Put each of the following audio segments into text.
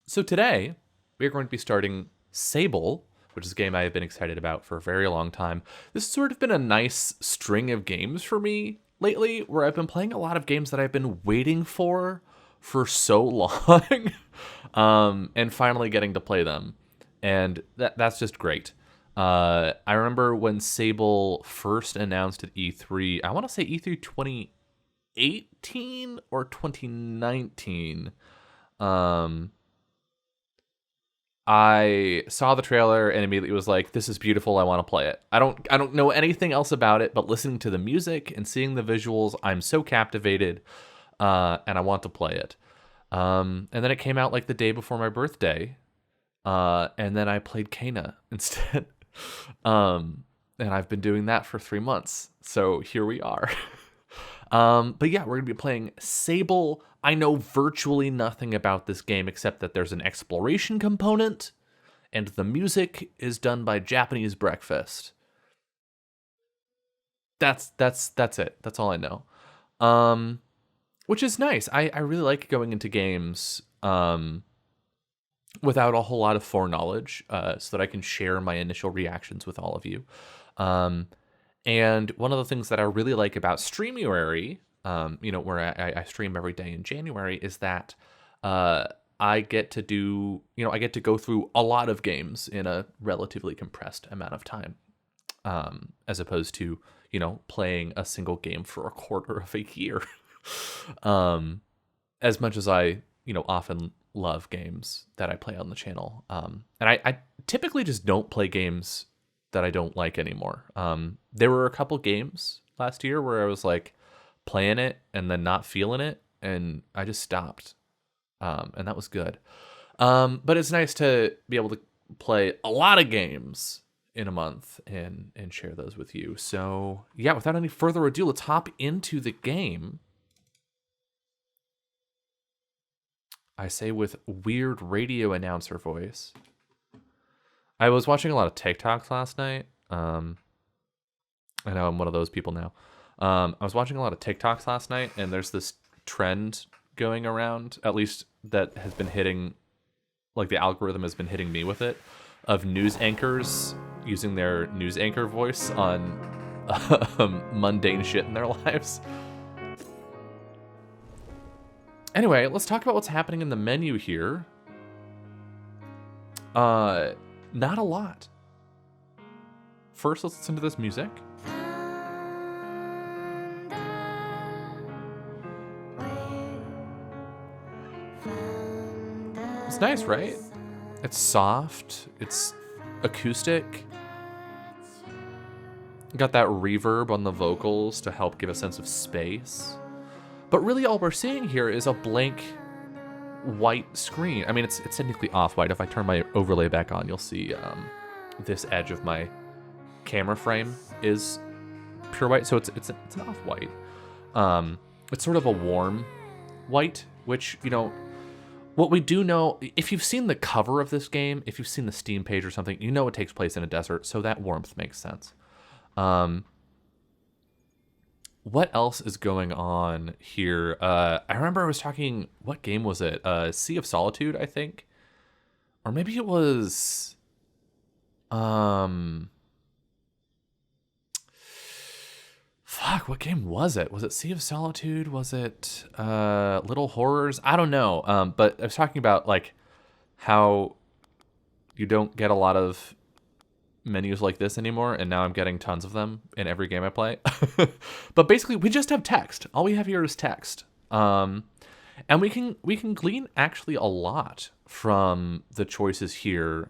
So today, we're going to be starting Sable, which is a game I have been excited about for a very long time. This has sort of been a nice string of games for me lately, where I've been playing a lot of games that I've been waiting for so long, and finally getting to play them. And that's just great. I remember when Sable first announced at E3, I want to say E3 2018 or 2019. Um, I saw the trailer and immediately was like, "This is beautiful. I want to play it." I don't know anything else about it, but listening to the music and seeing the visuals, I'm so captivated, and I want to play it. And then it came out like the day before my birthday, and then I played Kana instead. And I've been doing that for 3 months, so here we are. But yeah, we're gonna be playing Sable. I know virtually nothing about this game except that there's an exploration component, and the music is done by Japanese Breakfast. That's it. That's all I know. Which is nice. I really like going into games without a whole lot of foreknowledge, so that I can share my initial reactions with all of you. Um, and one of the things that I really like about Streamuary, where I stream every day in January, is that I get to I get to go through a lot of games in a relatively compressed amount of time, as opposed to, playing a single game for a quarter of a year. um, as much as I, often love games that I play on the channel. And I typically just don't play games that I don't like anymore. There were a couple games last year where I was like playing it and then not feeling it, and I just stopped. And that was good. But it's nice to be able to play a lot of games in a month and share those with you. So yeah, without any further ado, let's hop into the game. I say with weird radio announcer voice. I was watching a lot of TikToks last night. I know I'm one of those people now. I was watching a lot of TikToks last night, and there's this trend going around, at least that has been hitting, like the algorithm has been hitting me with it, of news anchors using their news anchor voice on mundane shit in their lives. Anyway, let's talk about what's happening in the menu here. Not a lot. First, let's listen to this music. It's nice, right? It's soft. It's acoustic. Got that reverb on the vocals to help give a sense of space. But really all we're seeing here is a blank white screen. I mean, it's technically off-white. If I turn my overlay back on, you'll see this edge of my camera frame is pure white. So it's an off-white. It's sort of a warm white, which, what we do know, if you've seen the cover of this game, if you've seen the Steam page or something, you know it takes place in a desert, so that warmth makes sense. What else is going on here? I remember I was talking, what game was it? Sea of Solitude, I think. Or maybe it was what game was it? Was it Sea of Solitude? Was it Little Horrors? I don't know. But I was talking about like how you don't get a lot of menus like this anymore, and now I'm getting tons of them in every game I play. But basically, we just have text. All we have here is text, and we can glean actually a lot from the choices here.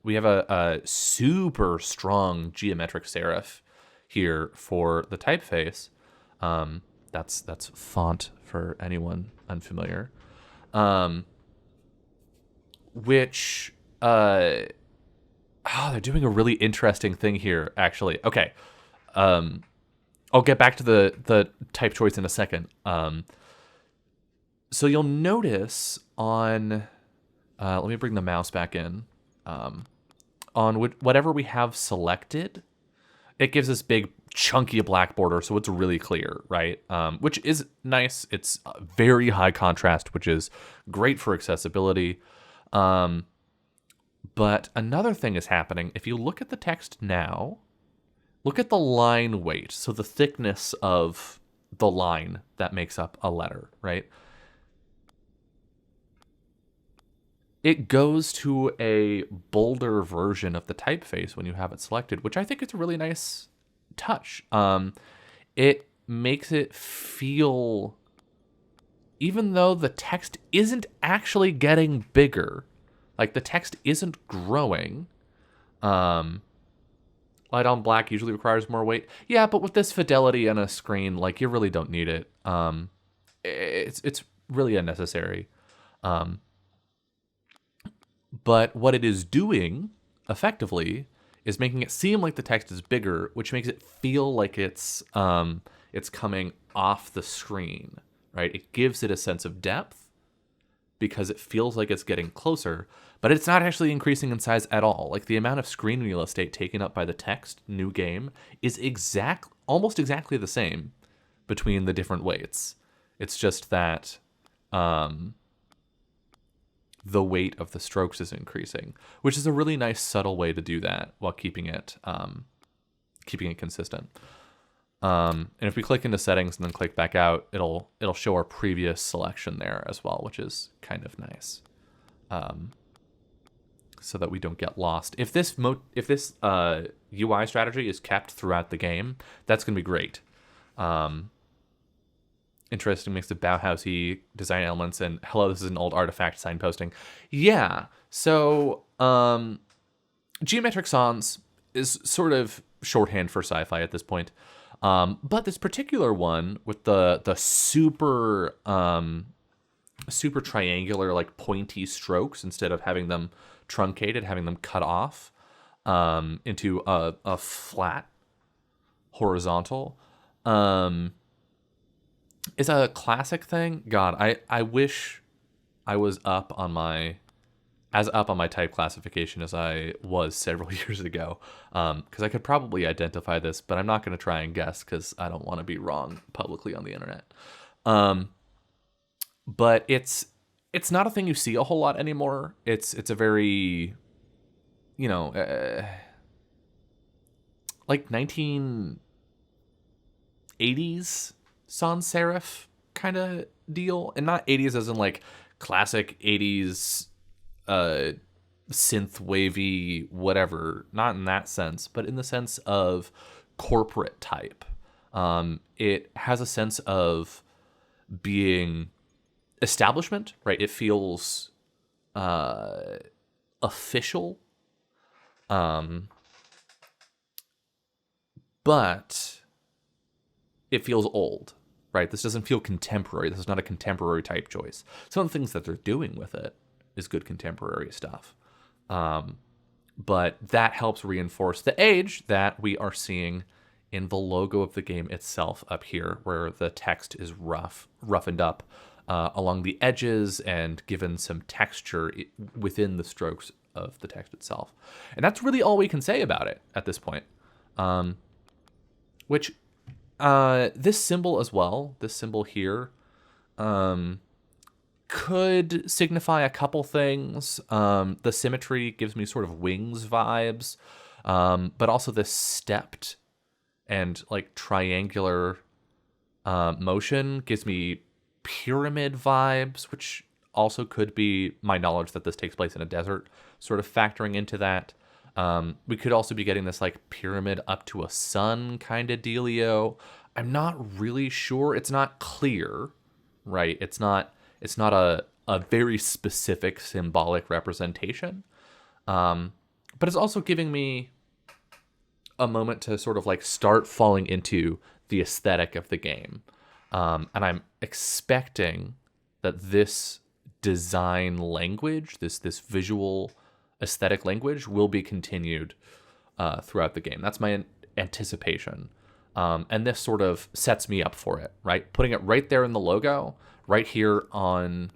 We have a super strong geometric serif here for the typeface. That's font for anyone unfamiliar. Which they're doing a really interesting thing here, actually. Okay. I'll get back to the type choice in a second. So you'll notice on, let me bring the mouse back in. On whatever we have selected, it gives us big chunky black border, so it's really clear, right? Which is nice. It's very high contrast, which is great for accessibility. But another thing is happening. If you look at the text now, look at the line weight, so the thickness of the line that makes up a letter, right? It goes to a bolder version of the typeface when you have it selected, which I think is a really nice touch. It makes it feel, even though the text isn't actually getting bigger, like the text isn't growing. Light on black usually requires more weight. Yeah, but with this fidelity on a screen, like you really don't need it. It's really unnecessary. But what it is doing effectively is making it seem like the text is bigger, which makes it feel like it's coming off the screen, right? It gives it a sense of depth because it feels like it's getting closer, but it's not actually increasing in size at all. Like the amount of screen real estate taken up by the text, new game, is almost exactly the same between the different weights. It's just that the weight of the strokes is increasing, which is a really nice subtle way to do that while keeping it consistent. And if we click into settings and then click back out, it'll show our previous selection there as well, which is kind of nice, so that we don't get lost. If this UI strategy is kept throughout the game, that's going to be great. Interesting mix of Bauhaus-y design elements and hello, this is an old artifact signposting. Yeah, so geometric sans is sort of shorthand for sci-fi at this point. But this particular one with the super triangular, like pointy strokes, instead of having them truncated, having them cut off into a flat horizontal, is a classic thing. God, I wish I was up on my type classification as I was several years ago, because I could probably identify this, but I'm not going to try and guess because I don't want to be wrong publicly on the internet. But it's not a thing you see a whole lot anymore. It's a very, like 1980s sans serif kind of deal, and not 80s as in like classic 80s synth wavy whatever, not in that sense, but in the sense of corporate type. It has a sense of being establishment, right? It feels official, but it feels old, right? This doesn't feel contemporary. This is not a contemporary type choice. Some of the things that they're doing with it is good contemporary stuff. But that helps reinforce the age that we are seeing in the logo of the game itself up here, where the text is roughened up along the edges and given some texture within the strokes of the text itself. And that's really all we can say about it at this point. Which this symbol as well, this symbol here, could signify a couple things. The symmetry gives me sort of wings vibes, but also this stepped and like triangular motion gives me pyramid vibes, which also could be my knowledge that this takes place in a desert sort of factoring into that. We could also be getting this like pyramid up to a sun kind of dealio. I'm not really sure. It's not clear, right? It's not a very specific symbolic representation. But it's also giving me a moment to sort of like start falling into the aesthetic of the game. And I'm expecting that this design language, this visual aesthetic language, will be continued throughout the game. That's my anticipation. And this sort of sets me up for it, right? Putting it right there in the logo, right here in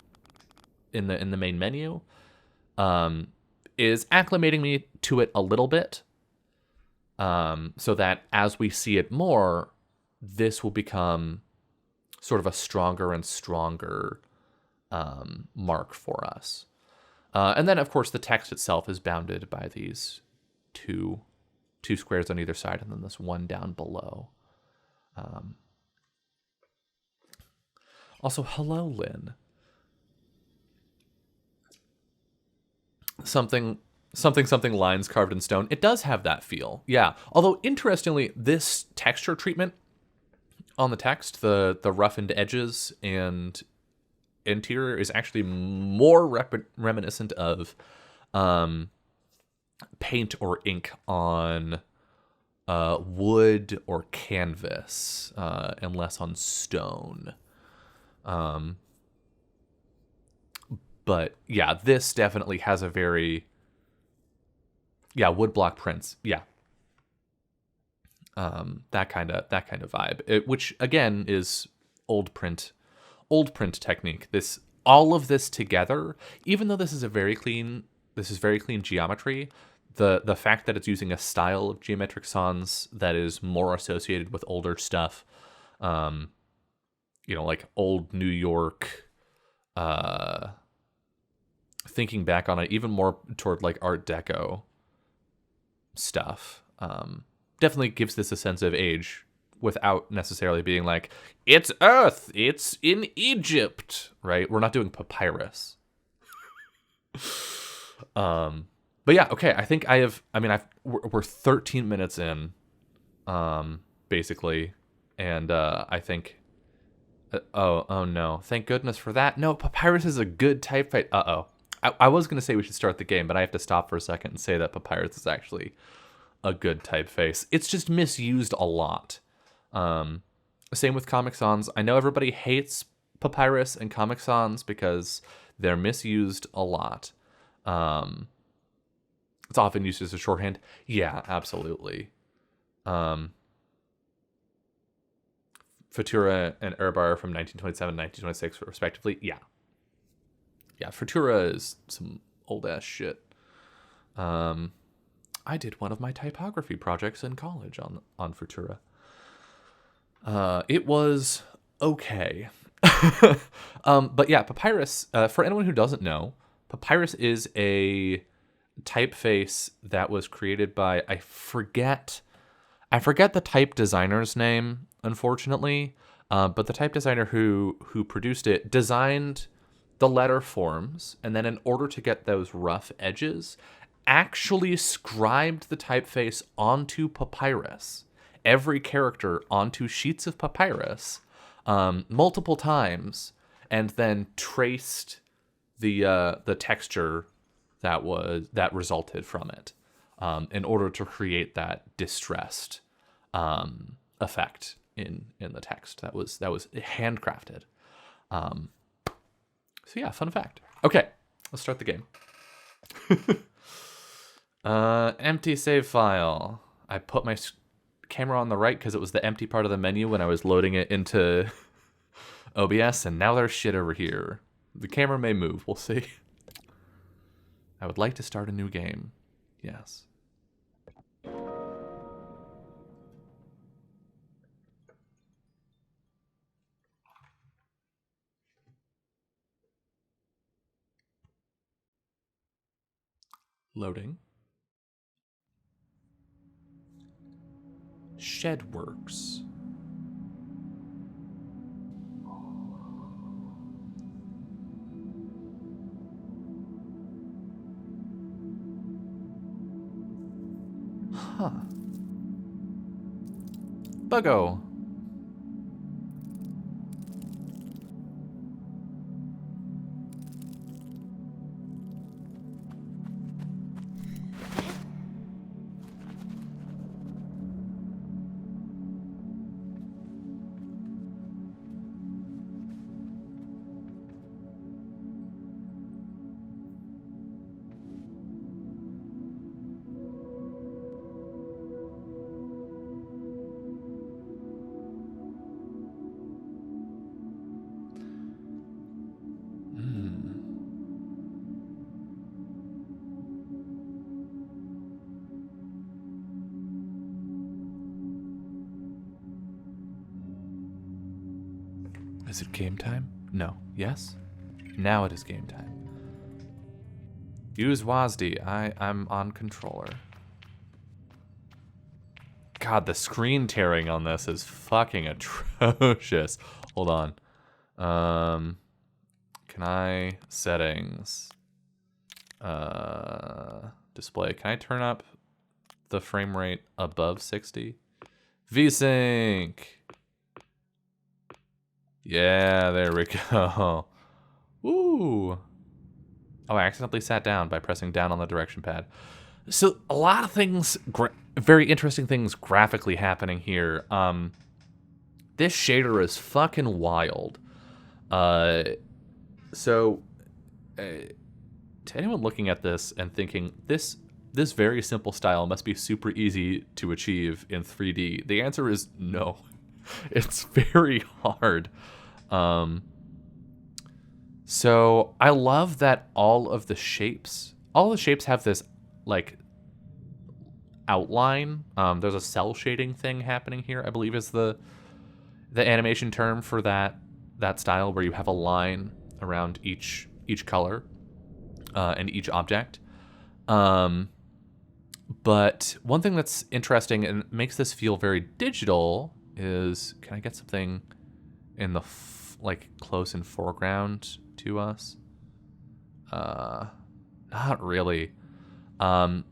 the main menu, is acclimating me to it a little bit. so that as we see it more, this will become sort of a stronger and stronger mark for us. And then, of course, the text itself is bounded by these two squares on either side, and then this one down below. Also, hello, Lynn. Something lines carved in stone. It does have that feel, yeah. Although, interestingly, this texture treatment on the text, the roughened edges and interior, is actually more reminiscent of paint or ink on wood or canvas, and less on stone. But yeah, this definitely has a very woodblock prints. Yeah. That kind of vibe, which again is old print technique. All of this together, even though this is very clean geometry, the fact that it's using a style of geometric sans that is more associated with older stuff, like old New York, thinking back on it, even more toward like Art Deco stuff, definitely gives this a sense of age without necessarily being like, it's Earth, it's in Egypt, right? We're not doing papyrus. But yeah, okay, I think we're 13 minutes in, basically, and I think, oh no, thank goodness for that. No, papyrus is a good typeface. I was going to say we should start the game, but I have to stop for a second and say that papyrus is actually a good typeface. It's just misused a lot. Same with Comic Sans. I know everybody hates papyrus and Comic Sans because they're misused a lot. It's often used as a shorthand. Yeah, absolutely. Futura and Urbar from 1927 and 1926, respectively. Yeah, Futura is some old-ass shit. I did one of my typography projects in college on Futura. It was okay. But yeah, papyrus, for anyone who doesn't know, papyrus is a typeface that was created by, I forget the type designer's name, unfortunately, but the type designer who produced it designed the letter forms, and then in order to get those rough edges, actually scribed the typeface onto papyrus, every character onto sheets of papyrus, multiple times, and then traced the texture that resulted from it, in order to create that distressed effect in the text that was handcrafted. So yeah, fun fact. Okay, let's start the game. Empty save file. I put my camera on the right because it was the empty part of the menu when I was loading it into OBS, and now there's shit over here. The camera may move, we'll see. I would like to start a new game. Yes. Loading. Shedworks. Huh. Buggo. Is it game time? No. Yes? Now it is game time. Use WASD. I'm on controller. God, the screen tearing on this is fucking atrocious. Hold on. Can I settings? Display. Can I turn up the frame rate above 60? VSync. Yeah, there we go. Woo. Oh, I accidentally sat down by pressing down on the direction pad. So a lot of things, very interesting things graphically happening here. This shader is fucking wild. So to anyone looking at this and thinking this very simple style must be super easy to achieve in 3D, the answer is no. It's very hard. So I love that all the shapes have this like outline. There's a cell shading thing happening here, I believe is the animation term for that style, where you have a line around each color and each object. But one thing that's interesting and makes this feel very digital is, can I get something in the like close in foreground to us? Not really. But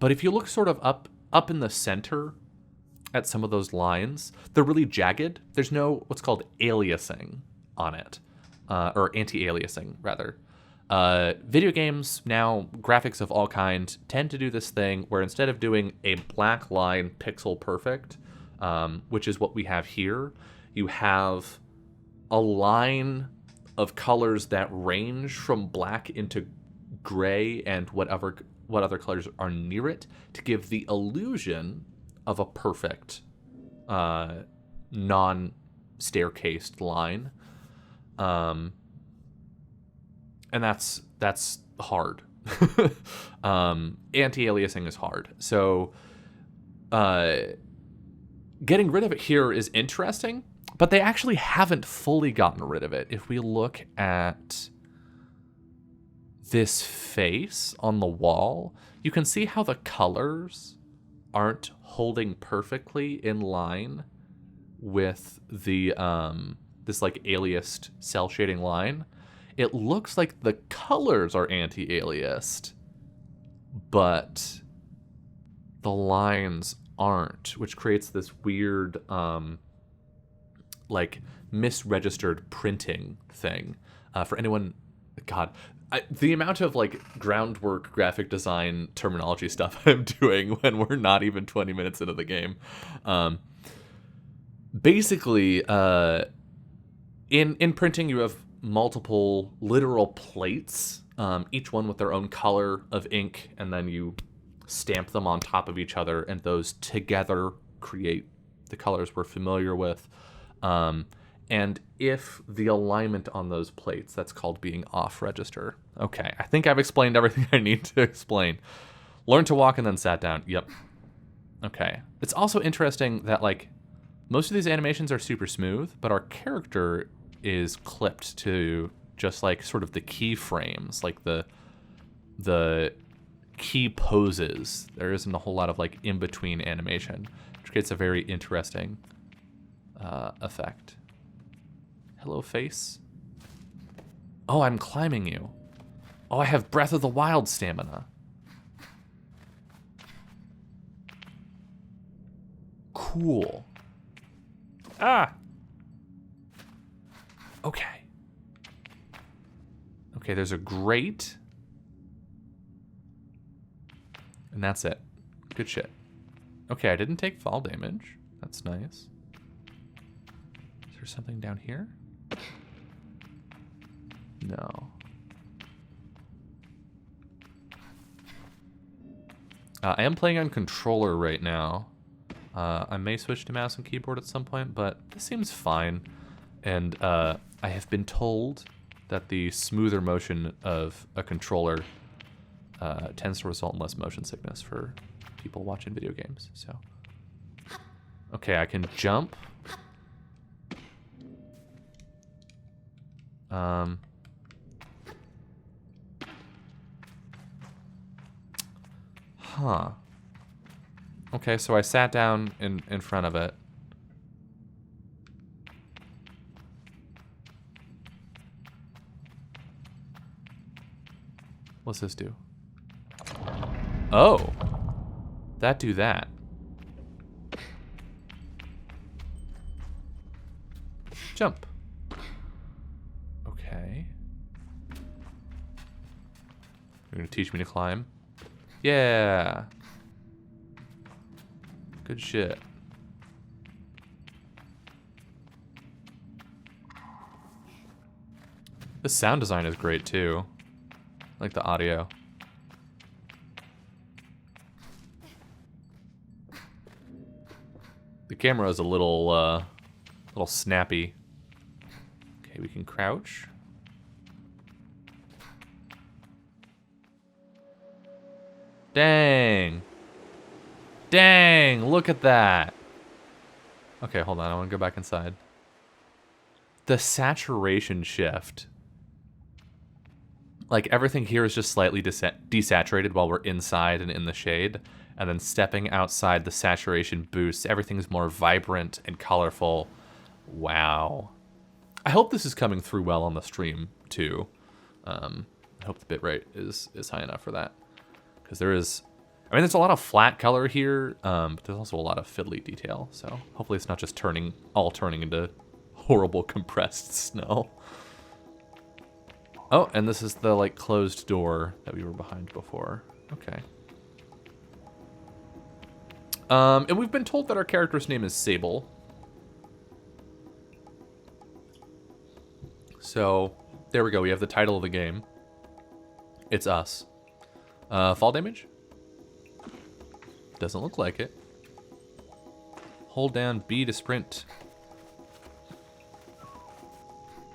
if you look sort of up in the center at some of those lines, they're really jagged. There's no what's called aliasing on it, or anti-aliasing rather. Video games now, graphics of all kind, tend to do this thing where instead of doing a black line pixel perfect, which is what we have here, you have a line of colors that range from black into gray and what other colors are near it to give the illusion of a perfect non-staircased line. And that's hard. Anti-aliasing is hard. So getting rid of it here is interesting, but they actually haven't fully gotten rid of it. If we look at this face on the wall, you can see how the colors aren't holding perfectly in line with the this like aliased cell shading line. It looks like the colors are anti-aliased, but the lines aren't, which creates this weird like misregistered printing thing. For anyone, God, the amount of like groundwork graphic design terminology stuff I'm doing when we're not even 20 minutes into the game. Basically, in printing, you have multiple literal plates, each one with their own color of ink, and then you stamp them on top of each other, and those together create the colors we're familiar with. And if the alignment on those plates, that's called being off register. Okay, I think I've explained everything I need to explain. Learned to walk and then sat down. Yep. Okay. It's also interesting that like most of these animations are super smooth, but our character is clipped to just like sort of the keyframes, like the key poses. There isn't a whole lot of like in-between animation, which creates a very interesting effect. Hello, face. Oh, I'm climbing you. Oh, I have Breath of the Wild stamina. Cool. Ah! Okay. Okay, there's a grate. And that's it. Good shit. Okay, I didn't take fall damage. That's nice. Is there something down here? No. I am playing on controller right now. I may switch to mouse and keyboard at some point, but this seems fine. And I have been told that the smoother motion of a controller tends to result in less motion sickness for people watching video games. So, okay, I can jump. Huh. Okay, so I sat down in front of it. What's this do? Oh. That do that. Jump. Okay. You're gonna teach me to climb? Yeah. Good shit. The sound design is great too. Like the audio. The camera is a little snappy. Okay, we can crouch. Dang. Dang, look at that. Okay, hold on, I want to go back inside. The saturation shift. Like, everything here is just slightly desaturated while we're inside and in the shade. And then stepping outside, the saturation boosts. Everything's more vibrant and colorful. Wow. I hope this is coming through well on the stream, too. I hope the bitrate is high enough for that. Because there is... I mean, there's a lot of flat color here, but there's also a lot of fiddly detail. So hopefully it's not just turning into horrible compressed snow. Oh, and this is the, like, closed door that we were behind before. Okay. And we've been told that our character's name is Sable. So, there we go. We have the title of the game. It's us. Fall damage? Doesn't look like it. Hold down B to sprint.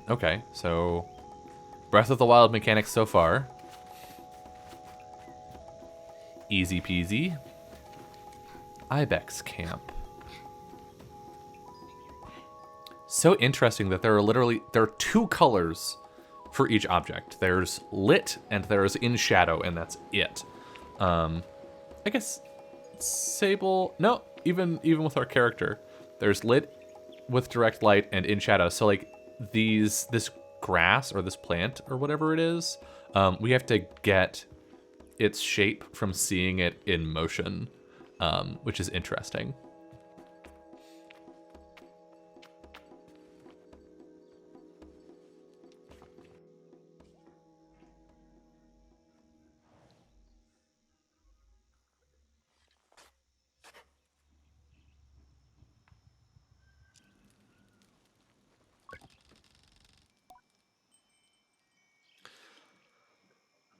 Okay, so... Breath of the Wild mechanics so far. Easy peasy. Ibex camp. So interesting that there are two colors for each object. There's lit and there's in shadow, and that's it. I guess Sable. No, even with our character, there's lit with direct light and in shadow. So like this grass or this plant or whatever it is, we have to get its shape from seeing it in motion, which is interesting.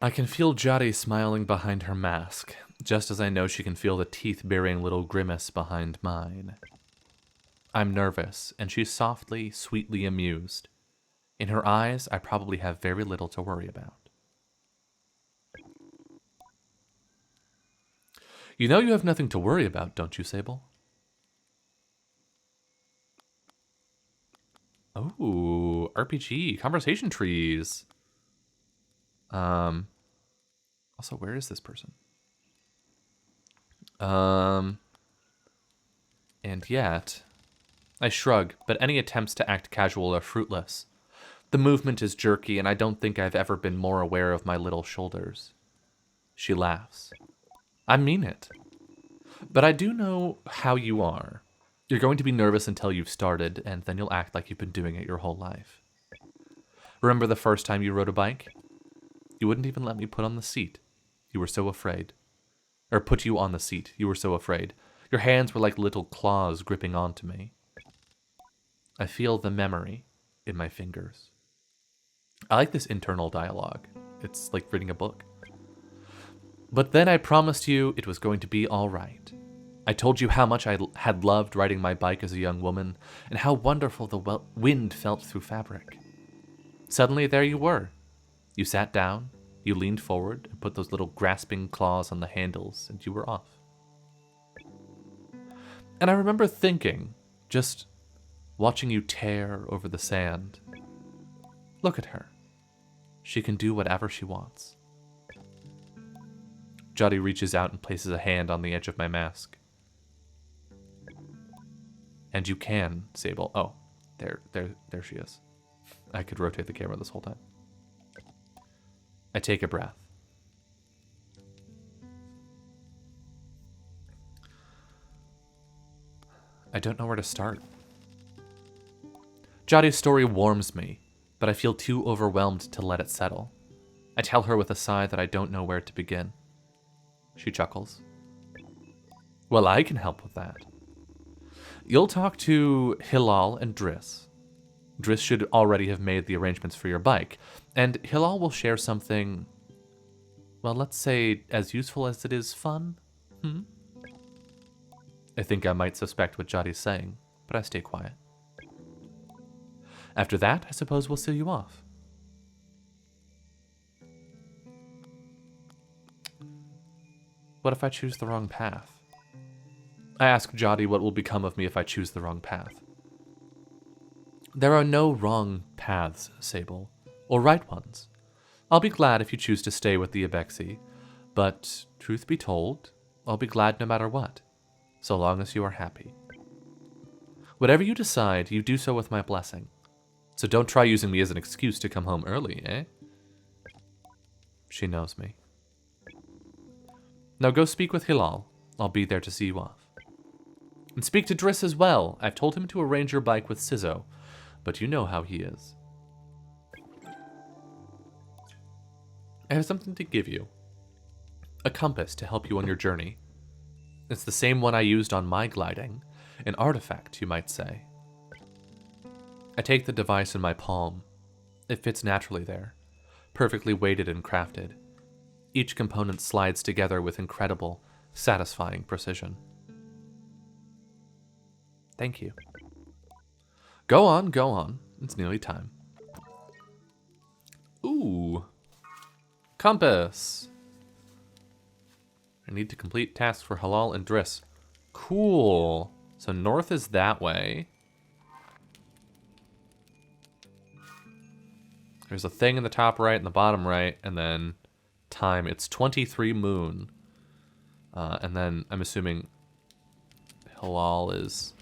I can feel Jari smiling behind her mask, just as I know she can feel the teeth burying little grimace behind mine. I'm nervous, and she's softly, sweetly amused. In her eyes, I probably have very little to worry about. You know you have nothing to worry about, don't you, Sable? Oh, RPG, conversation trees. Also, where is this person? And yet... I shrug, but any attempts to act casual are fruitless. The movement is jerky, and I don't think I've ever been more aware of my little shoulders. She laughs. I mean it. But I do know how you are. You're going to be nervous until you've started, and then you'll act like you've been doing it your whole life. Remember the first time you rode a bike? You wouldn't even let me put on the seat. You were so afraid. Or put you on the seat. You were so afraid. Your hands were like little claws gripping onto me. I feel the memory in my fingers. I like this internal dialogue. It's like reading a book. But then I promised you it was going to be all right. I told you how much I had loved riding my bike as a young woman, and how wonderful the wind felt through fabric. Suddenly there you were. You sat down, you leaned forward, and put those little grasping claws on the handles, and you were off. And I remember thinking, just watching you tear over the sand. Look at her. She can do whatever she wants. Jotty reaches out and places a hand on the edge of my mask. And you can, Sable. Oh, there she is. I could rotate the camera this whole time. I take a breath. I don't know where to start. Jotty's story warms me, but I feel too overwhelmed to let it settle. I tell her with a sigh that I don't know where to begin. She chuckles. Well, I can help with that. You'll talk to Hilal and Driss. Driss should already have made the arrangements for your bike, and Hilal will share something, well, let's say as useful as it is fun. I think I might suspect what Jotty's saying, but I stay quiet. After that, I suppose we'll seal you off. What if I choose the wrong path? I ask Jotty what will become of me if I choose the wrong path. There are no wrong paths, Sable, or right ones. I'll be glad if you choose to stay with the Ibexi, but truth be told, I'll be glad no matter what, so long as you are happy. Whatever you decide, you do so with my blessing. So don't try using me as an excuse to come home early, eh? She knows me. Now go speak with Hilal. I'll be there to see you off. And speak to Driss as well. I've told him to arrange your bike with Sizzo, but you know how he is. I have something to give you. A compass to help you on your journey. It's the same one I used on my gliding. An artifact, you might say. I take the device in my palm. It fits naturally there, perfectly weighted and crafted. Each component slides together with incredible, satisfying precision. Thank you. Go on, go on. It's nearly time. Ooh. Compass. I need to complete tasks for Hilal and Driss. Cool. So north is that way. There's a thing in the top right and the bottom right, and then time. It's 23 moon. And then I'm assuming Hilal is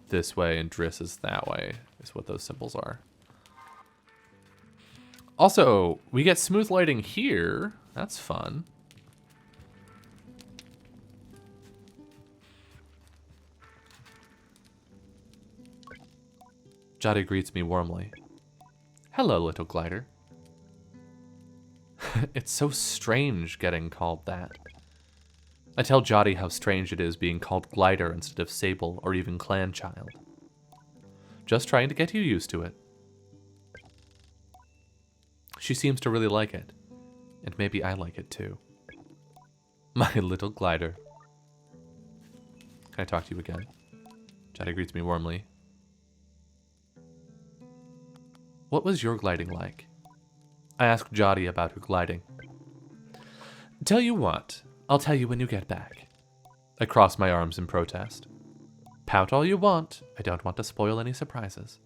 this way and Driss is that way, is what those symbols are. Also, we get smooth lighting here. That's fun. Jotty greets me warmly. Hello, little glider. It's so strange getting called that. I tell Jotty how strange it is being called glider instead of Sable or even clan child. Just trying to get you used to it. She seems to really like it, and maybe I like it too. My little glider. Can I talk to you again? Jotty greets me warmly. What was your gliding like? I asked Jotty about her gliding. Tell you what, I'll tell you when you get back. I cross my arms in protest. Pout all you want, I don't want to spoil any surprises.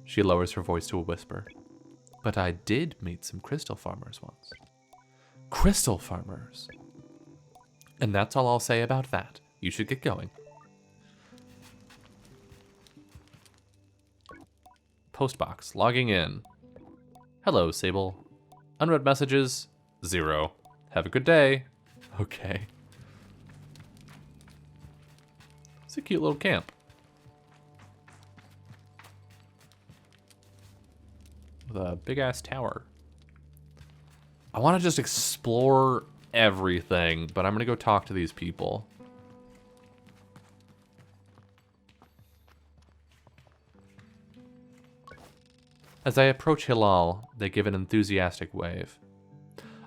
She lowers her voice to a whisper. But I did meet some crystal farmers once. Crystal farmers? And that's all I'll say about that. You should get going. Postbox, logging in. Hello, Sable. Unread messages, 0. Have a good day. Okay. It's a cute little camp. With a big-ass tower. I want to just explore everything, but I'm going to go talk to these people. As I approach Hilal, they give an enthusiastic wave.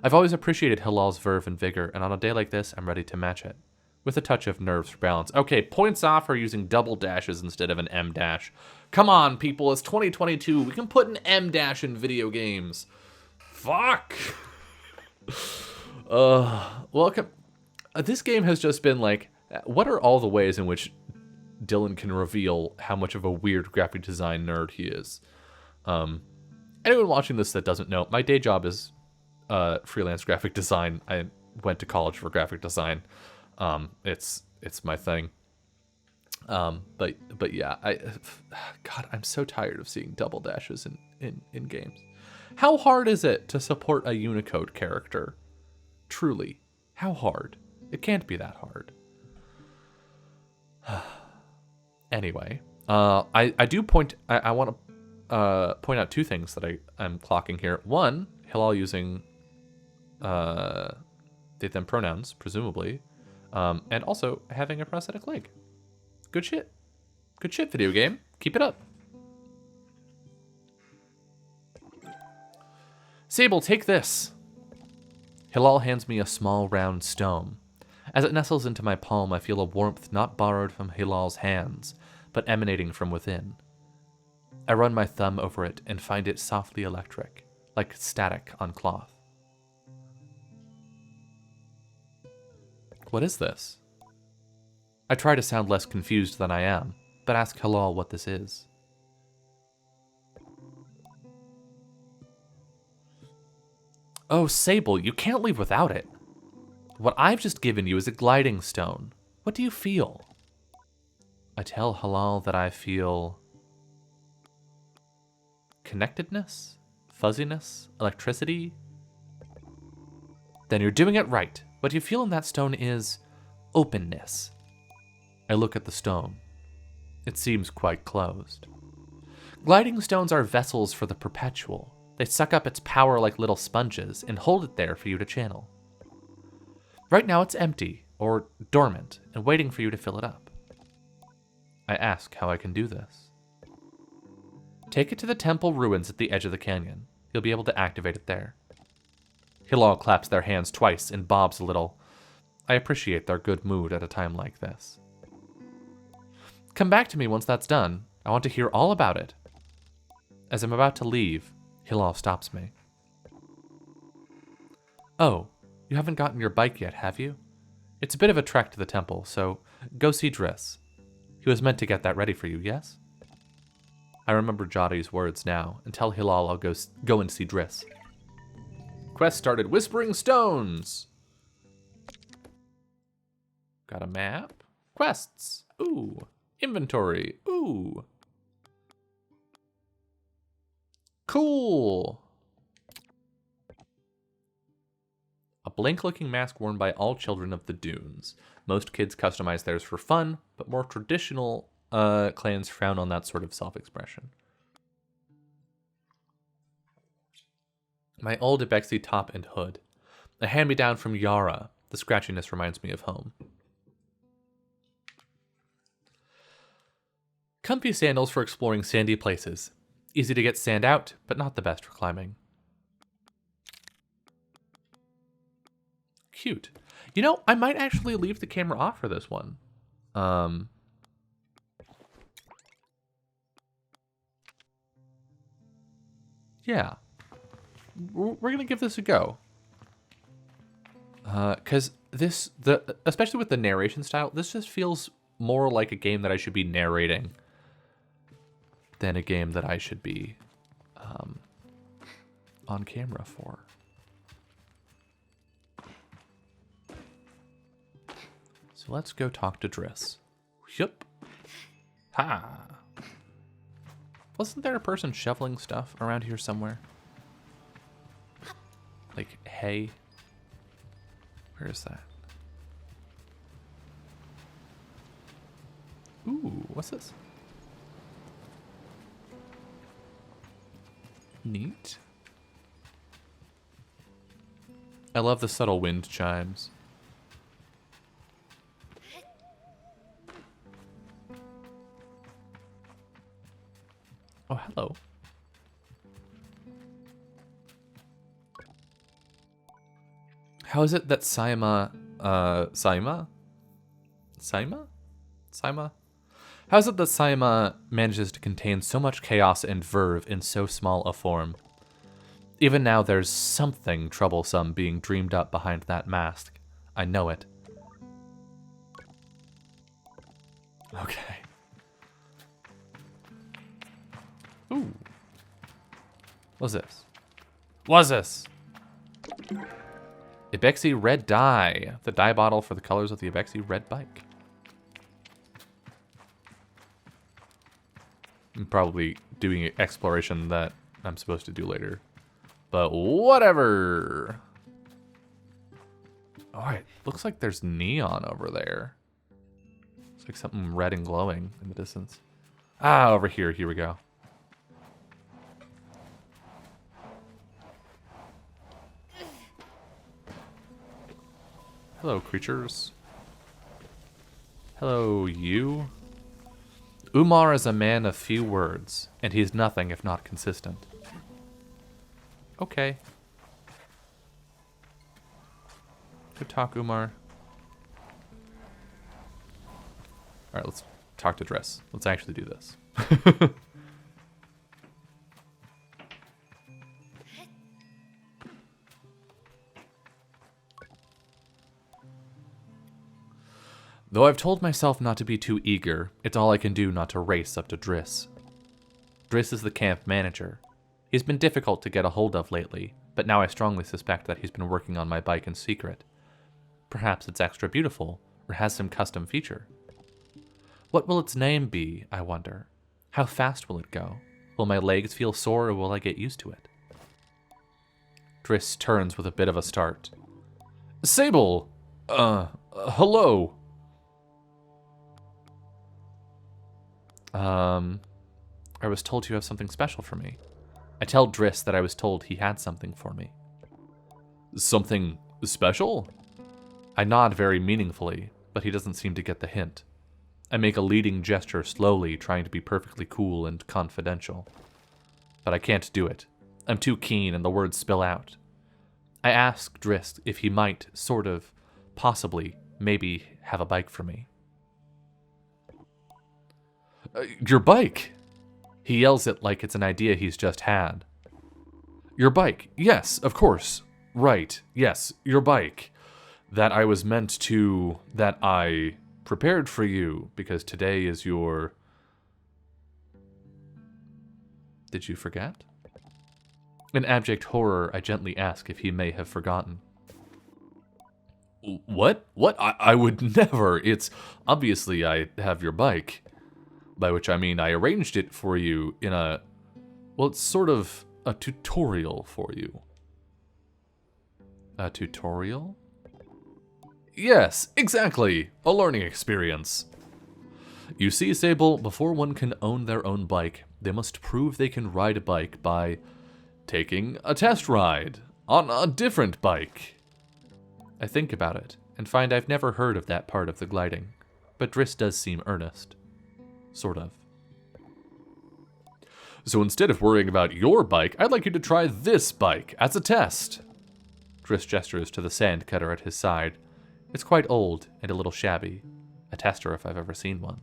I've always appreciated Hilal's verve and vigor, and on a day like this, I'm ready to match it. With a touch of nerves for balance. Okay, points off for using double dashes instead of an M dash. Come on, people, it's 2022. We can put an M dash in video games. Fuck! Welcome. This game has just been like, what are all the ways in which Dylan can reveal how much of a weird graphic design nerd he is? anyone watching this that doesn't know, my day job is freelance graphic design. I went to college for graphic design. It's my thing. But yeah, God, I'm so tired of seeing double dashes in games. How hard is it to support a Unicode character? Truly, how hard? It can't be that hard. Anyway, I do point. I want to point out two things that I'm clocking here. One, Hilal using they them pronouns, presumably, and also having a prosthetic leg. Good shit. Good shit, video game. Keep it up. Sable, take this. Hilal hands me a small round stone. As it nestles into my palm, I feel a warmth not borrowed from Hilal's hands, but emanating from within. I run my thumb over it and find it softly electric, like static on cloth. What is this? I try to sound less confused than I am, but ask Hilal what this is. Oh, Sable, you can't leave without it. What I've just given you is a gliding stone. What do you feel? I tell Hilal that I feel connectedness, fuzziness, electricity. Then you're doing it right. What you feel in that stone is openness. I look at the stone. It seems quite closed. Gliding stones are vessels for the perpetual. They suck up its power like little sponges and hold it there for you to channel. Right now it's empty, or dormant, and waiting for you to fill it up. I ask how I can do this. Take it to the temple ruins at the edge of the canyon. You'll be able to activate it there. Hilal claps their hands twice and bobs a little. I appreciate their good mood at a time like this. Come back to me once that's done. I want to hear all about it. As I'm about to leave, Hilal stops me. Oh, you haven't gotten your bike yet, have you? It's a bit of a trek to the temple, so go see Driss. He was meant to get that ready for you, yes? I remember Jotty's words now, and tell Hilal I'll go and see Driss. Quest started. Whispering Stones! Got a map. Quests. Ooh. Inventory. Ooh. Cool. A blank-looking mask worn by all children of the dunes. Most kids customize theirs for fun, but more traditional clans frown on that sort of self-expression. My old Ibexi top and hood. A hand-me-down from Yara. The scratchiness reminds me of home. Comfy sandals for exploring sandy places. Easy to get sand out, but not the best for climbing. Cute. You know, I might actually leave the camera off for this one. Yeah. We're going to give this a go. Because especially with the narration style, this just feels more like a game that I should be narrating than a game that I should be on camera for. So let's go talk to Driss. Yup. Ha! Wasn't there a person shoveling stuff around here somewhere? Like hay? Where is that? Ooh, what's this? Neat. I love the subtle wind chimes. Oh, hello. How is it that Saima? How is it that Saima manages to contain so much chaos and verve in so small a form? Even now, there's something troublesome being dreamed up behind that mask. I know it. Okay. Ooh. What's this? What's this? Ibexi red dye. The dye bottle for the colors of the Ibexi red bike. I'm probably doing exploration that I'm supposed to do later. But whatever. Alright, looks like there's neon over there. It's like something red and glowing in the distance. Ah, over here. Here we go. Hello, creatures. Hello, you. Umar is a man of few words, and he is nothing if not consistent. Okay. Good talk, Umar. Alright, let's talk to Driss. Let's actually do this. Though I've told myself not to be too eager, it's all I can do not to race up to Driss. Driss is the camp manager. He's been difficult to get a hold of lately, but now I strongly suspect that he's been working on my bike in secret. Perhaps it's extra beautiful, or has some custom feature. What will its name be, I wonder? How fast will it go? Will my legs feel sore, or will I get used to it? Driss turns with a bit of a start. Sable! Hello! I was told you have something special for me. I tell Driss that I was told he had something for me. Something special? I nod very meaningfully, but he doesn't seem to get the hint. I make a leading gesture slowly, trying to be perfectly cool and confidential. But I can't do it. I'm too keen and the words spill out. I ask Driss if he might, sort of, possibly, maybe, have a bike for me. Your bike! He yells it like it's an idea he's just had. Your bike. Yes, of course. Right. Yes, your bike. That I prepared for you because today is your... Did you forget? In abject horror, I gently ask if he may have forgotten. What? What? I would never. It's obviously I have your bike. By which I mean I arranged it for you in a... Well, it's sort of a tutorial for you. A tutorial? Yes, exactly. A learning experience. You see, Sable, before one can own their own bike, they must prove they can ride a bike by taking a test ride on a different bike. I think about it and find I've never heard of that part of the gliding, but Driss does seem earnest. Sort of. So instead of worrying about your bike, I'd like you to try this bike as a test. Driss gestures to the sand cutter at his side. It's quite old and a little shabby. A tester if I've ever seen one.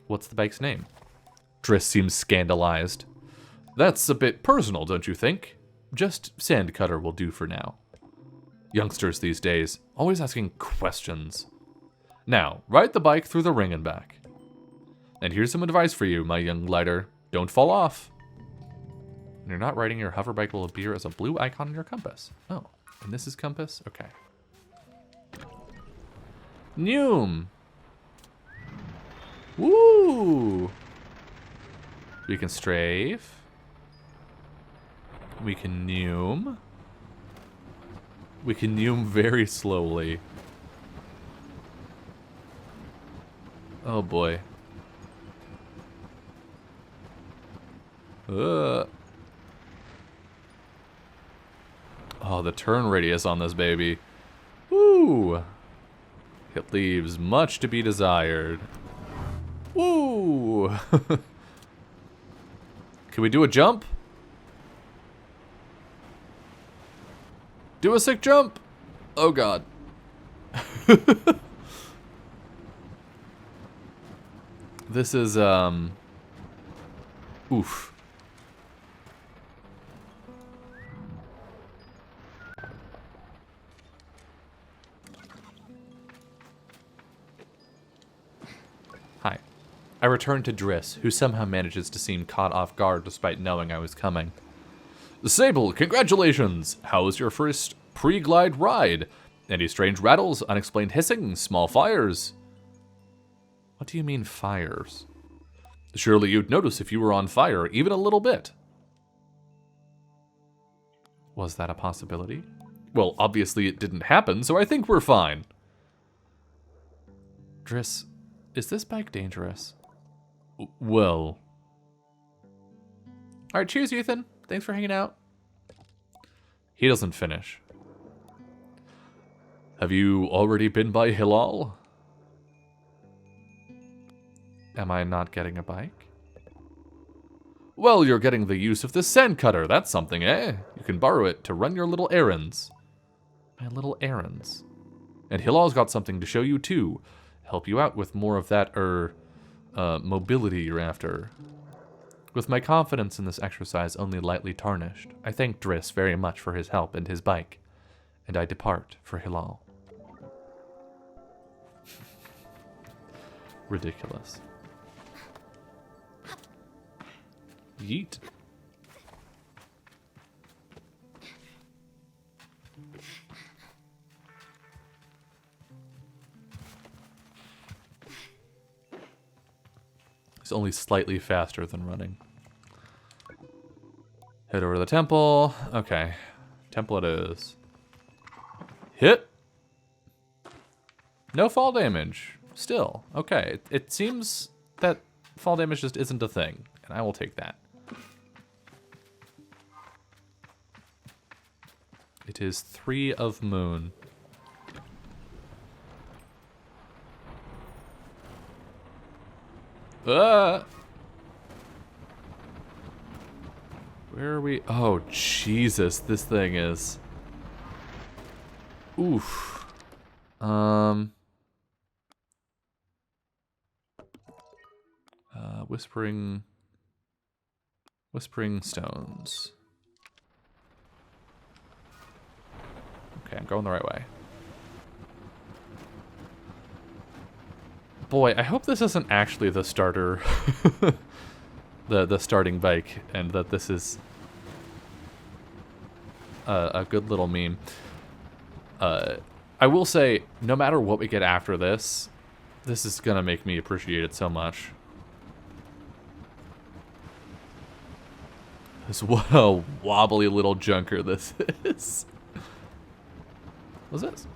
What's the bike's name? Driss seems scandalized. That's a bit personal, don't you think? Just sand cutter will do for now. Youngsters these days, always asking questions. Now, ride the bike through the ring and back. And here's some advice for you, my young glider. Don't fall off. When you're not riding your hover bike will appear as a blue icon on your compass. Oh, and this is compass? Okay. Noom! Woo! We can strafe. We can noom. We can noom very slowly. Oh boy. Oh, the turn radius on this baby. Woo! It leaves much to be desired. Woo! Can we do a jump? Do a sick jump! Oh god. This is, oof. Hi. I return to Driss, who somehow manages to seem caught off guard despite knowing I was coming. Sable, congratulations! How was your first pre-glide ride? Any strange rattles, unexplained hissing, small fires? What do you mean fires? Surely you'd notice if you were on fire, even a little bit. Was that a possibility? Well, obviously it didn't happen, so I think we're fine. Driss, is this bike dangerous? Well. Alright, cheers, Ethan. Thanks for hanging out. He doesn't finish. Have you already been by Hilal? Am I not getting a bike? Well, you're getting the use of the sand cutter. That's something, eh? You can borrow it to run your little errands. My little errands. And Hilal's got something to show you, too. Help you out with more of that, mobility you're after. With my confidence in this exercise only lightly tarnished, I thank Driss very much for his help and his bike, and I depart for Hilal. Ridiculous. Yeet. It's only slightly faster than running. Head over to the temple. Okay. Temple it is. Hit. No fall damage. Still. Okay. It seems that fall damage just isn't a thing. And I will take that. It is 3 of moon. Where are we? Oh, Jesus. This thing is... Oof. Whispering stones. Okay, I'm going the right way. Boy, I hope this isn't actually the starter, the starting bike, and that this is a good little meme. I will say, no matter what we get after this, this is gonna make me appreciate it so much. What a wobbly little junker this is. What's this?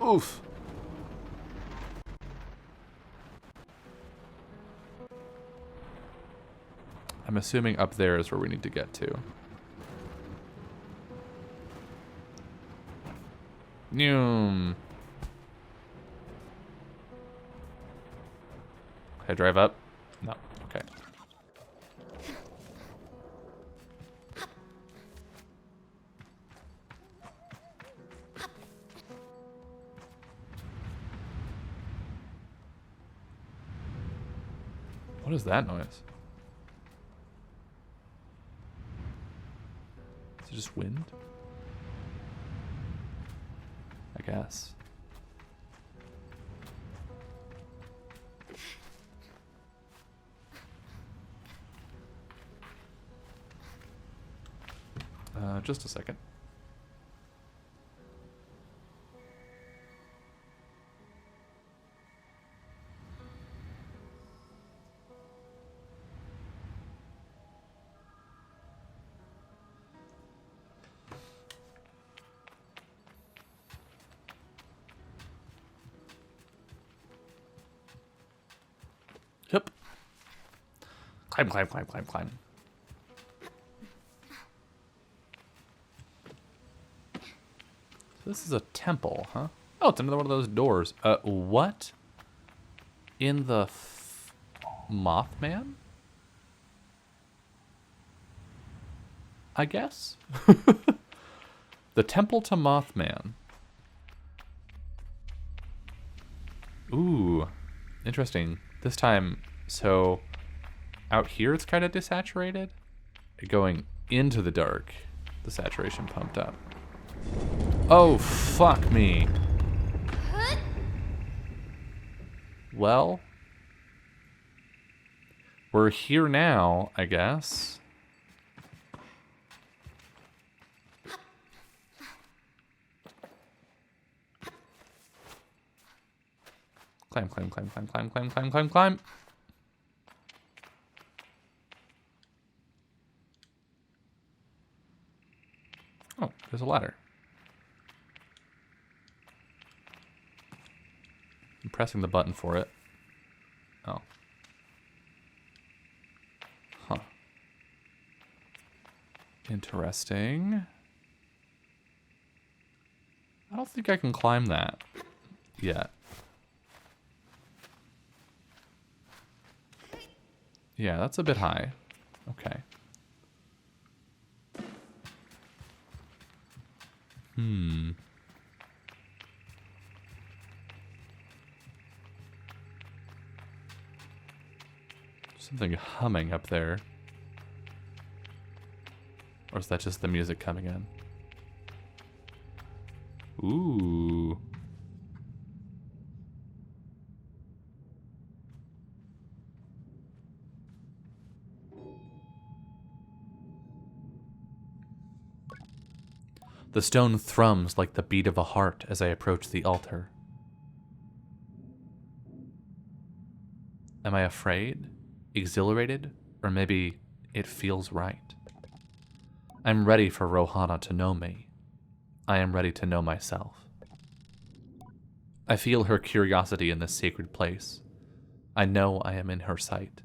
Oof. I'm assuming up there is where we need to get to. Noom. Can I drive up? No. Okay. What is that noise? Is it just wind? I guess. Just a second. Yep. Climb, climb, climb, climb, climb. This is a temple, huh? Oh, it's another one of those doors. What? In the Mothman? I guess? The temple to Mothman. Ooh. Interesting. This time, so out here it's kind of desaturated. Going into the dark, the saturation pumped up. Oh, fuck me. Well, we're here now, I guess. Climb, climb, climb, climb, climb, climb, climb, climb, climb. Oh, there's a ladder. I'm pressing the button for it. Oh. Huh. Interesting. I don't think I can climb that yet. Yeah, that's a bit high. Okay. Something humming up there. Or is that just the music coming in? Ooh. The stone thrums like the beat of a heart as I approach the altar. Am I afraid? Exhilarated? Or maybe it feels right? I'm ready for Rohana to know me. I am ready to know myself. I feel her curiosity in this sacred place. I know I am in her sight.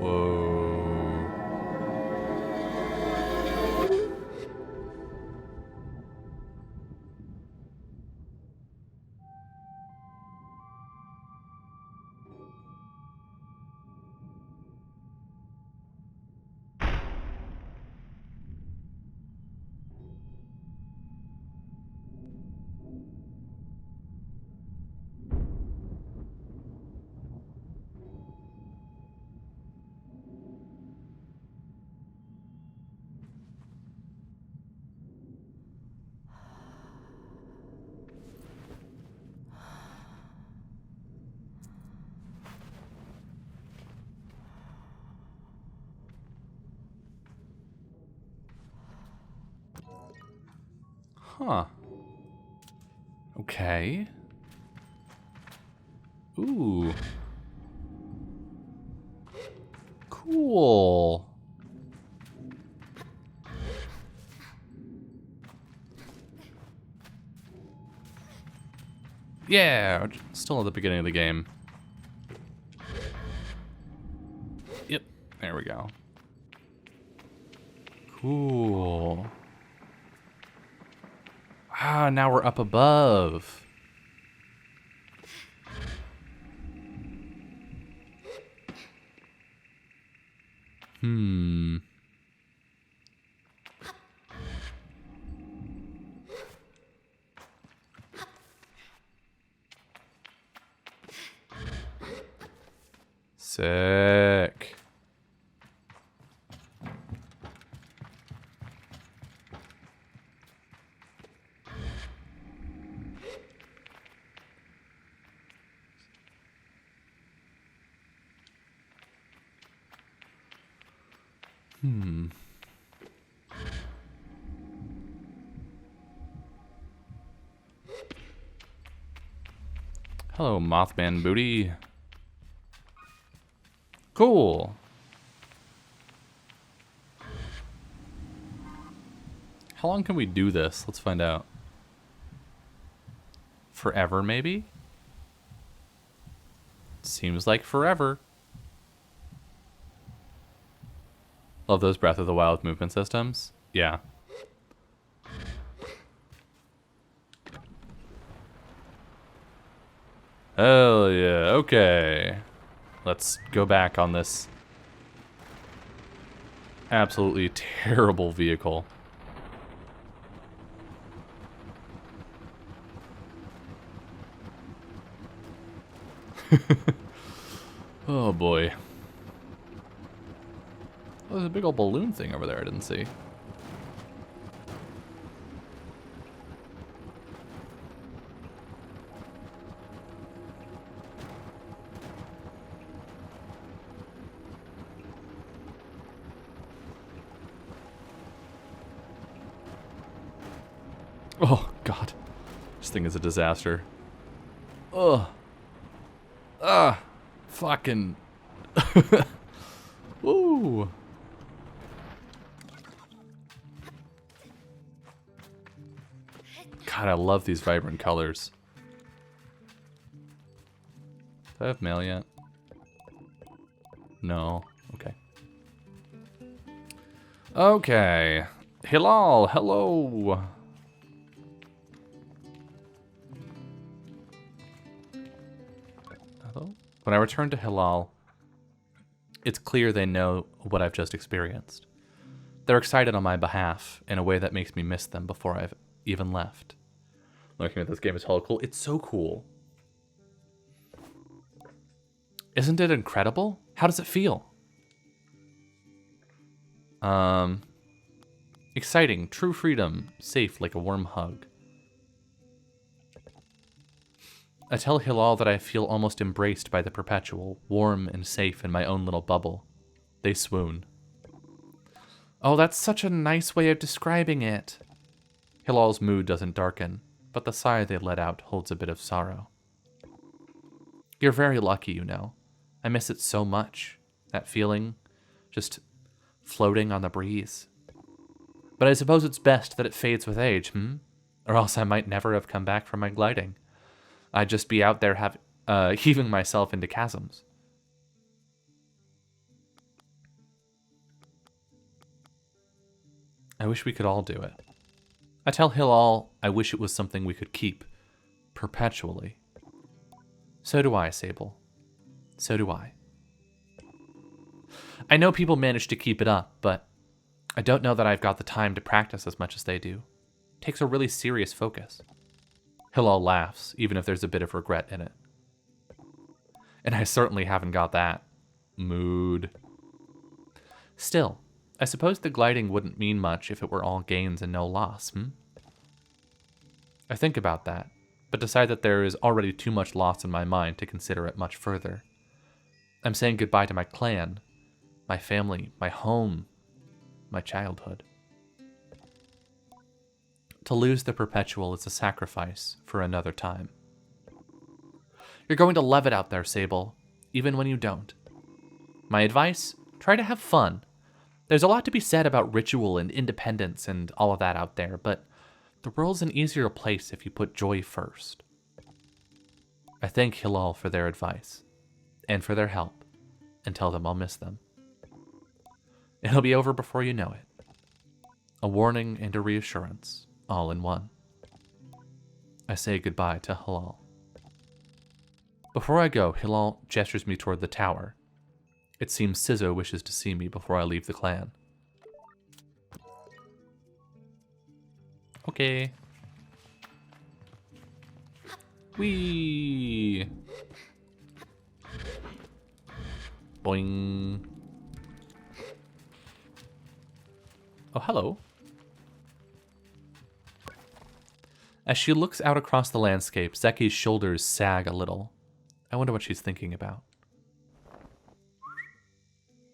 Whoa. Huh. Okay. Ooh. Cool. Yeah, still at the beginning of the game. Yep, there we go. Cool. Ah, now we're up above. Sick. Hello, Mothman Booty. Cool. How long can we do this? Let's find out. Forever, maybe? Seems like forever. Love those Breath of the Wild movement systems. Yeah, Hell yeah, okay. Let's go back on this absolutely terrible vehicle. Oh boy. Oh, there's a big old balloon thing over there I didn't see. Oh god. This thing is a disaster. Ugh. Ah. Fucking. Ooh. God, I love these vibrant colors. Do I have mail yet? No. Okay. Okay. Hilal, hello. Hello? When I return to Hilal, it's clear they know what I've just experienced. They're excited on my behalf in a way that makes me miss them before I've even left. Looking at this game is hella cool. It's so cool. Isn't it incredible? How does it feel? Exciting, true freedom, safe like a warm hug. I tell Hilal that I feel almost embraced by the perpetual, warm and safe in my own little bubble. They swoon. Oh, that's such a nice way of describing it. Hilal's mood doesn't darken, but the sigh they let out holds a bit of sorrow. You're very lucky, you know. I miss it so much. That feeling, just floating on the breeze. But I suppose it's best that it fades with age, Or else I might never have come back from my gliding. I'd just be out there heaving myself into chasms. I wish we could all do it. I tell Hilal I wish it was something we could keep perpetually. So do I, Sable. So do I. I know people manage to keep it up, but I don't know that I've got the time to practice as much as they do. It takes a really serious focus. Hilal laughs, even if there's a bit of regret in it. And I certainly haven't got that mood. Still, I suppose the gliding wouldn't mean much if it were all gains and no loss, I think about that, but decide that there is already too much loss in my mind to consider it much further. I'm saying goodbye to my clan, my family, my home, my childhood. To lose the perpetual is a sacrifice for another time. You're going to love it out there, Sable, even when you don't. My advice, try to have fun. There's a lot to be said about ritual and independence and all of that out there, but the world's an easier place if you put joy first. I thank Hilal for their advice, and for their help, and tell them I'll miss them. It'll be over before you know it. A warning and a reassurance, all in one. I say goodbye to Hilal. Before I go, Hilal gestures me toward the tower. It seems Sizzo wishes to see me before I leave the clan. Okay. Whee! Boing. Oh, hello. As she looks out across the landscape, Zeki's shoulders sag a little. I wonder what she's thinking about.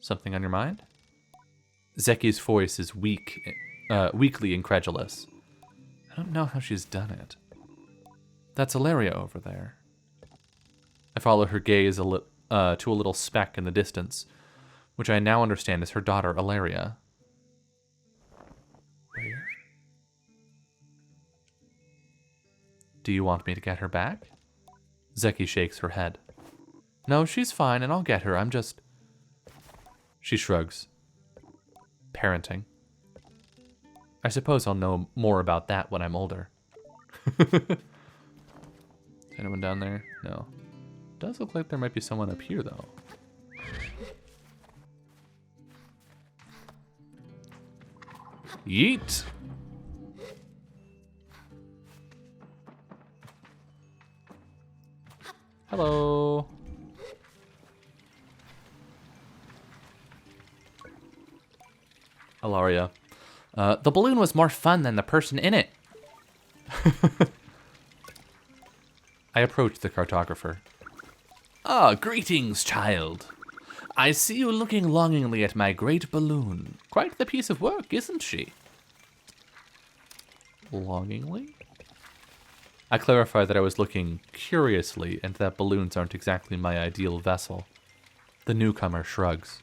Something on your mind? Zeki's voice is weakly incredulous. I don't know how she's done it. That's Ilaria over there. I follow her gaze to a little speck in the distance, which I now understand is her daughter, Ilaria. Where? Do you want me to get her back? Zeki shakes her head. No, she's fine, and I'll get her. I'm just... She shrugs. Parenting. I suppose I'll know more about that when I'm older. Is anyone down there? No. Does look like there might be someone up here, though. Yeet! Hello. Alaria. The balloon was more fun than the person in it. I approached the cartographer. Ah, greetings, child. I see you looking longingly at my great balloon. Quite the piece of work, isn't she? Longingly? I clarified that I was looking curiously and that balloons aren't exactly my ideal vessel. The newcomer shrugs.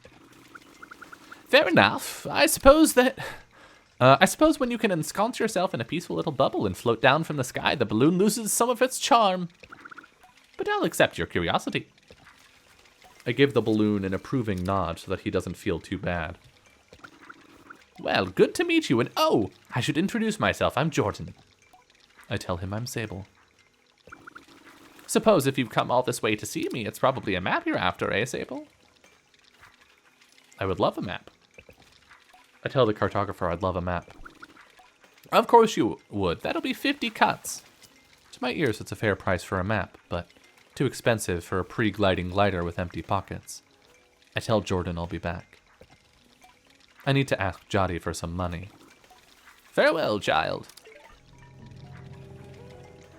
Fair enough. I suppose when you can ensconce yourself in a peaceful little bubble and float down from the sky, the balloon loses some of its charm. But I'll accept your curiosity. I give the balloon an approving nod so that he doesn't feel too bad. Well, good to meet you, and oh, I should introduce myself. I'm Jordan. I tell him I'm Sable. Suppose if you've come all this way to see me, it's probably a map you're after, eh, Sable? I would love a map. I tell the cartographer I'd love a map. Of course you would. That'll be 50 cuts. To my ears, it's a fair price for a map, but too expensive for a pre-gliding glider with empty pockets. I tell Jordan I'll be back. I need to ask Jotty for some money. Farewell, child.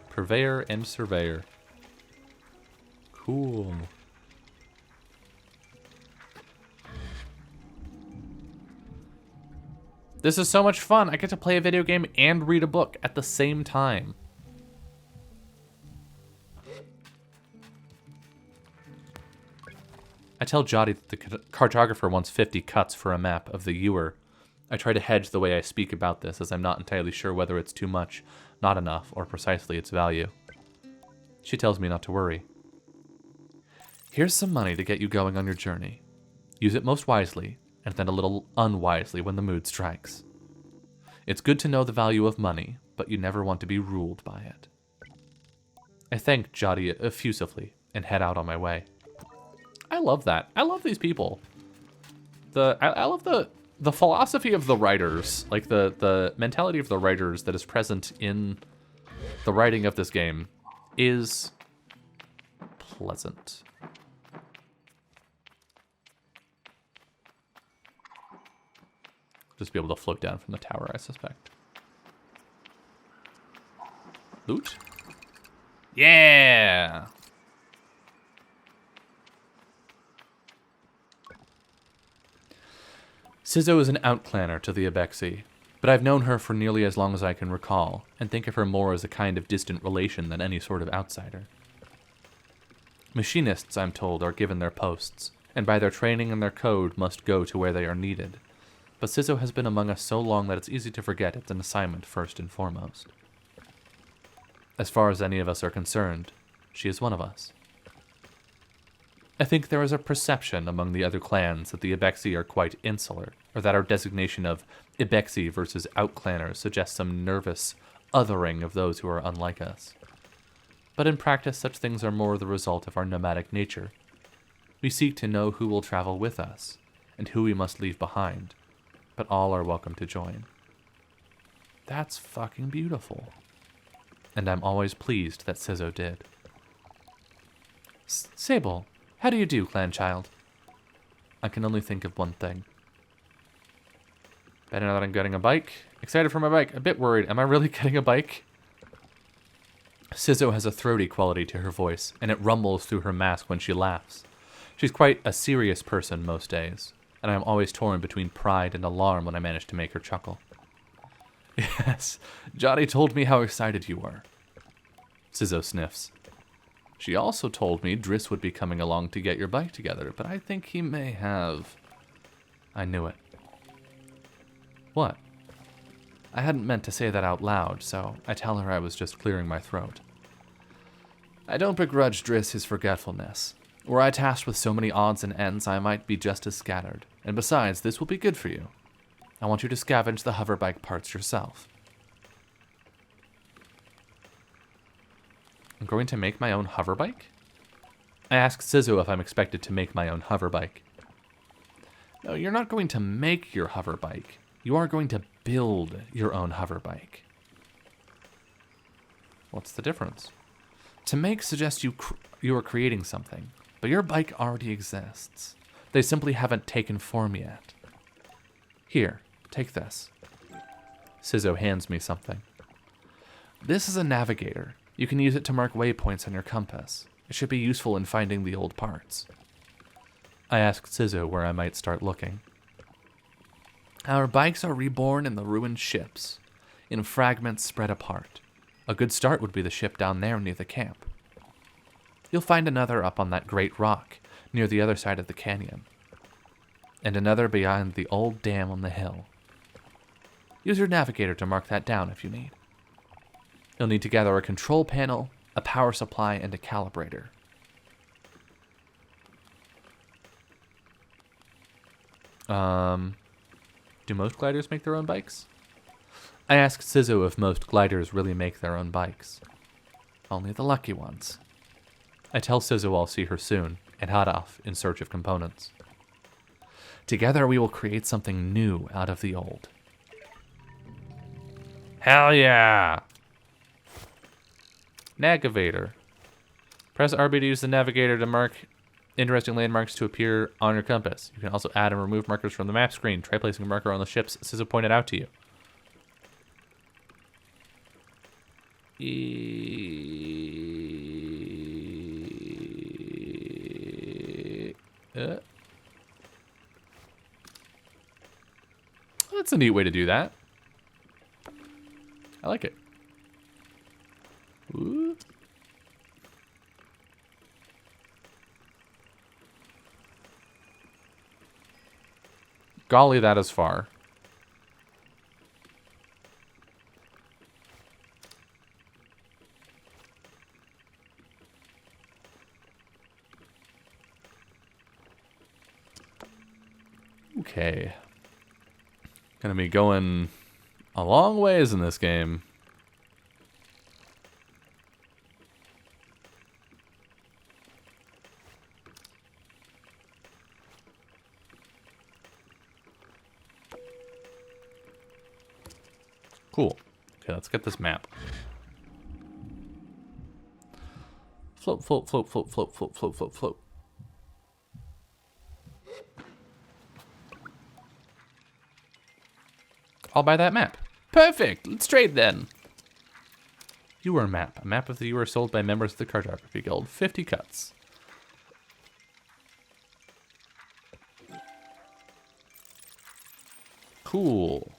Purveyor and surveyor. Cool. This is so much fun. I get to play a video game and read a book at the same time. I tell Jotty that the cartographer wants 50 cuts for a map of the Ewer. I try to hedge the way I speak about this, as I'm not entirely sure whether it's too much, not enough, or precisely its value. She tells me not to worry. Here's some money to get you going on your journey. Use it most wisely, and then a little unwisely when the mood strikes. It's good to know the value of money, but you never want to be ruled by it. I thank Jotty effusively and head out on my way. I love that. I love these people. I love the philosophy of the writers, like the mentality of the writers that is present in the writing of this game is pleasant. Just be able to float down from the tower, I suspect. Loot? Yeah! Sizzo is an outclanner to the Abexi, but I've known her for nearly as long as I can recall, and think of her more as a kind of distant relation than any sort of outsider. Machinists, I'm told, are given their posts, and by their training and their code must go to where they are needed. But Sizzo has been among us so long that it's easy to forget it's an assignment first and foremost. As far as any of us are concerned, she is one of us. I think there is a perception among the other clans that the Abexi are quite insular, or that our designation of Abexi versus outclanners suggests some nervous othering of those who are unlike us. But in practice, such things are more the result of our nomadic nature. We seek to know who will travel with us, and who we must leave behind, but all are welcome to join. That's fucking beautiful. And I'm always pleased that Sizzo did. Sable, how do you do, clan child? I can only think of one thing. Better now that I'm getting a bike. Excited for my bike. A bit worried. Am I really getting a bike? Sizzo has a throaty quality to her voice, and it rumbles through her mask when she laughs. She's quite a serious person most days, and I'm always torn between pride and alarm when I manage to make her chuckle. Yes, Jotty told me how excited you were. Sizzo sniffs. She also told me Driss would be coming along to get your bike together, but I think he may have... I knew it. What? I hadn't meant to say that out loud, so I tell her I was just clearing my throat. I don't begrudge Driss his forgetfulness. Were I tasked with so many odds and ends, I might be just as scattered. And besides, this will be good for you. I want you to scavenge the hoverbike parts yourself. I'm going to make my own hoverbike? I ask Sizzo if I'm expected to make my own hover bike. No, you're not going to make your hover bike. You are going to build your own hover bike. What's the difference? To make suggests you are creating something, but your bike already exists. They simply haven't taken form yet. Here, take this. Sizzo hands me something. This is a navigator. You can use it to mark waypoints on your compass. It should be useful in finding the old parts. I asked Sizzo where I might start looking. Our bikes are reborn in the ruined ships, in fragments spread apart. A good start would be the ship down there near the camp. You'll find another up on that great rock, near the other side of the canyon. And another beyond the old dam on the hill. Use your navigator to mark that down if you need. You'll need to gather a control panel, a power supply, and a calibrator. Do most gliders make their own bikes? I asked Sizzo if most gliders really make their own bikes. Only the lucky ones. I tell Sizzo I'll see her soon, and head off in search of components. Together we will create something new out of the old. Hell yeah! Navigator. Press RB to use the navigator to mark interesting landmarks to appear on your compass. You can also add and remove markers from the map screen. Try placing a marker on the ships Sizzo pointed out to you. That's a neat way to do that. I like it. Ooh. Golly, that is far. Okay. Gonna be going a long ways in this game. Cool. Okay, let's get this map. Float, float, float, float, float, float, float, float, float. I'll buy that map. Perfect. Let's trade then. Ewer map. A map of the Ewer sold by members of the Cartography Guild. 50 cuts. Cool.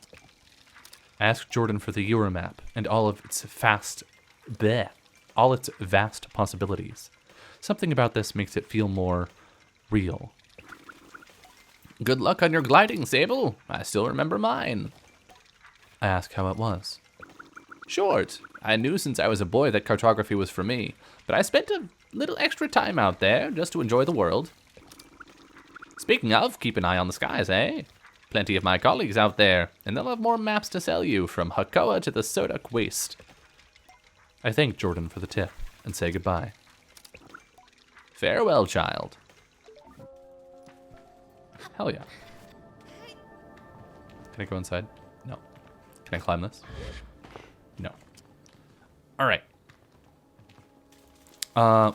Ask Jordan for the Ewer map and all its vast possibilities. Something about this makes it feel more real. Good luck on your gliding, Sable. I still remember mine. I ask how it was. Short. I knew since I was a boy that cartography was for me, but I spent a little extra time out there just to enjoy the world. Speaking of, keep an eye on the skies, eh? Plenty of my colleagues out there, and they'll have more maps to sell you, from Hakoa to the Sodak Waste. I thank Jordan for the tip, and say goodbye. Farewell, child. Hell yeah. Can I go inside? No. Can I climb this? No. All right.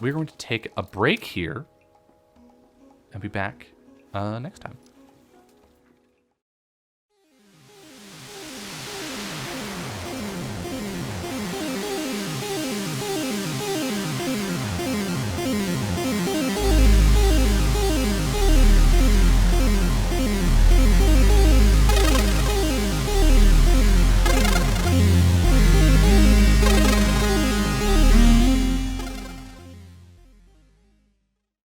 We're going to take a break here and be back next time.